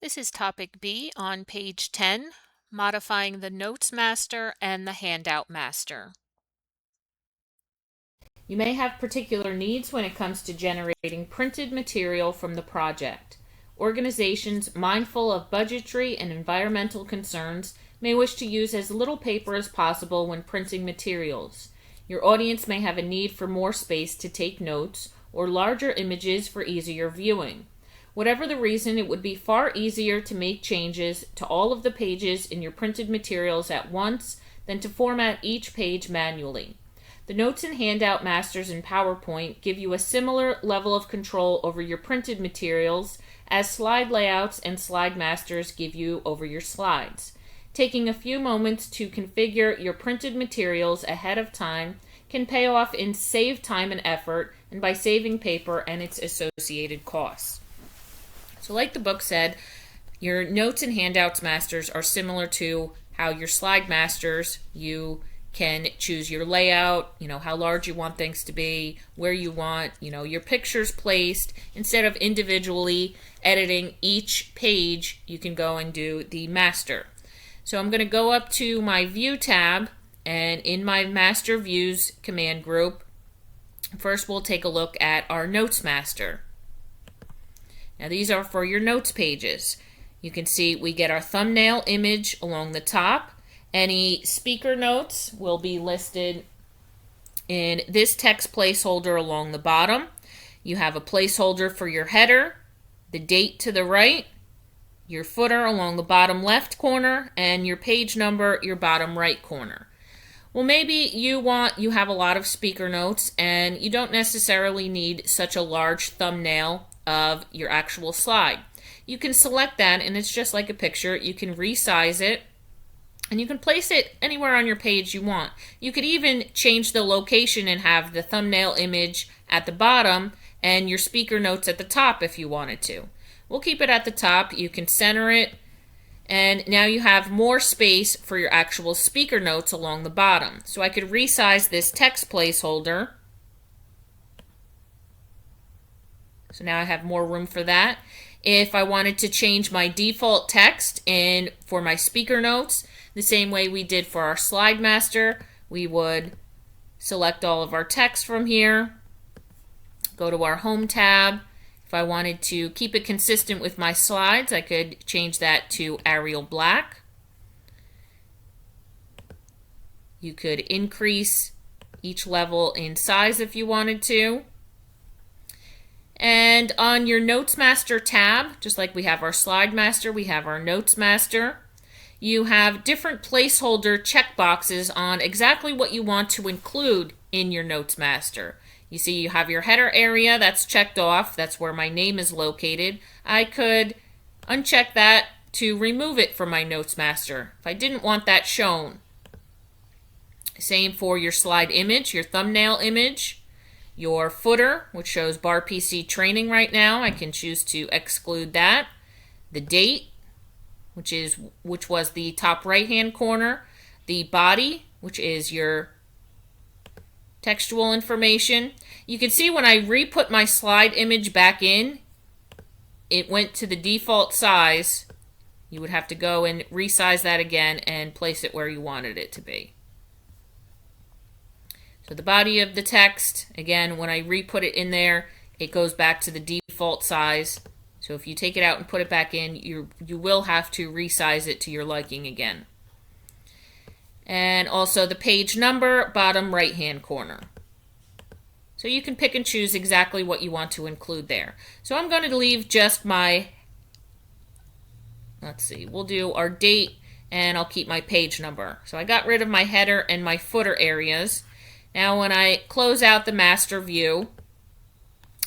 This is topic B on page 10, modifying the Notes Master and the Handout Master. You may have particular needs when it comes to generating printed material from the project. Organizations mindful of budgetary and environmental concerns may wish to use as little paper as possible when printing materials. Your audience may have a need for more space to take notes or larger images for easier viewing. Whatever the reason, it would be far easier to make changes to all of the pages in your printed materials at once than to format each page manually. The Notes and Handout Masters in PowerPoint give you a similar level of control over your printed materials as slide layouts and slide masters give you over your slides. Taking a few moments to configure your printed materials ahead of time can pay off in saved time and effort and by saving paper and its associated costs. So like the book said, your Notes and Handouts Masters are similar to how your slide masters, you can choose your layout, how large you want things to be, where you want, your pictures placed. Instead of individually editing each page, you can go and do the master. So I'm going to go up to my View tab, and in my Master Views command group, first we'll take a look at our Notes Master. Now these are for your notes pages. You can see we get our thumbnail image along the top. Any speaker notes will be listed in this text placeholder along the bottom. You have a placeholder for your header, the date to the right, your footer along the bottom left corner, and your page number, your bottom right corner. Well, maybe you have a lot of speaker notes and you don't necessarily need such a large thumbnail of your actual slide. You can select that, and it's just like a picture. You can resize it, and you can place it anywhere on your page you want. You could even change the location and have the thumbnail image at the bottom and your speaker notes at the top if you wanted to. We'll keep it at the top. You can center it, and now you have more space for your actual speaker notes along the bottom. So I could resize this text placeholder. So now I have more room for that. If I wanted to change my default text for my speaker notes, the same way we did for our slide master, we would select all of our text from here, go to our home tab. If I wanted to keep it consistent with my slides, I could change that to Arial Black. You could increase each level in size if you wanted to. And on your Notes Master tab, just like we have our Slide Master, we have our Notes Master. You have different placeholder checkboxes on exactly what you want to include in your Notes Master. You see you have your header area, that's checked off, that's where my name is located. I could uncheck that to remove it from my Notes Master if I didn't want that shown. Same for your slide image, your thumbnail image. Your footer, which shows Bar PC training right now, I can choose to exclude that. The date, which was the top right hand corner. The body, which is your textual information. You can see when I re-put my slide image back in, it went to the default size. You would have to go and resize that again and place it where you wanted it to be. So the body of the text, again, when I re-put it in there, it goes back to the default size. So if you take it out and put it back in, you will have to resize it to your liking again. And also the page number, bottom right-hand corner. So you can pick and choose exactly what you want to include there. So I'm going to leave just my, we'll do our date, and I'll keep my page number. So I got rid of my header and my footer areas. Now when I close out the master view,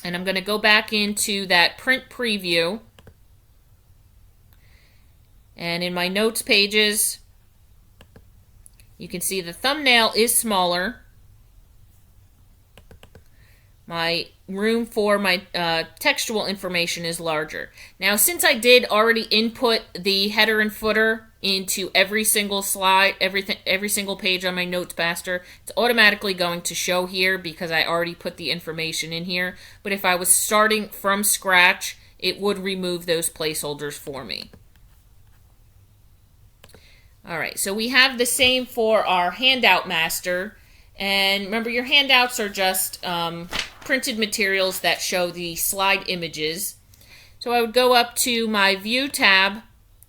and I'm going to go back into that print preview, and in my notes pages, you can see the thumbnail is smaller. My room for my textual information is larger. Now since I did already input the header and footer into every single slide, every single page on my Notes Master, it's automatically going to show here because I already put the information in here. But if I was starting from scratch, it would remove those placeholders for me. All right, so we have the same for our handout master. And remember, your handouts are just printed materials that show the slide images. So I would go up to my View tab,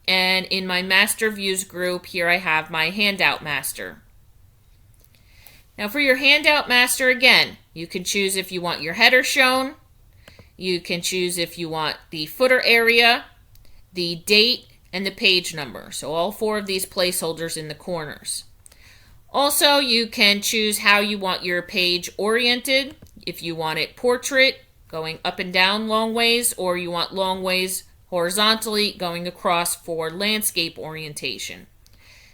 and in my Master Views group, here I have my Handout Master. Now for your Handout Master, again, you can choose if you want your header shown. You can choose if you want the footer area, the date, and the page number. So all 4 of these placeholders in the corners. Also, you can choose how you want your page oriented. If you want it portrait, going up and down long ways, or you want long ways horizontally going across for landscape orientation.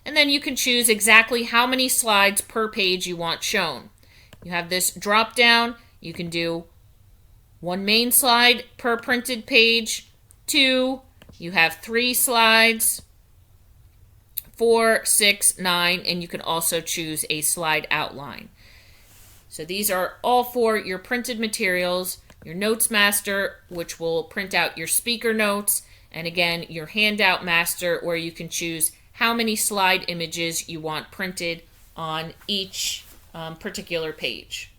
And then you can choose exactly how many slides per page you want shown. You have this drop down. You can do 1 main slide per printed page, 2, you have 3 slides, 4, 6, 9, and you can also choose a slide outline. So these are all for your printed materials, your Notes Master, which will print out your speaker notes, and again, your Handout Master, where you can choose how many slide images you want printed on each particular page.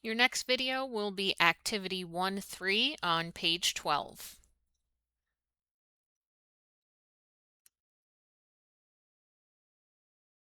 Your next video will be Activity 1-3 on page 12.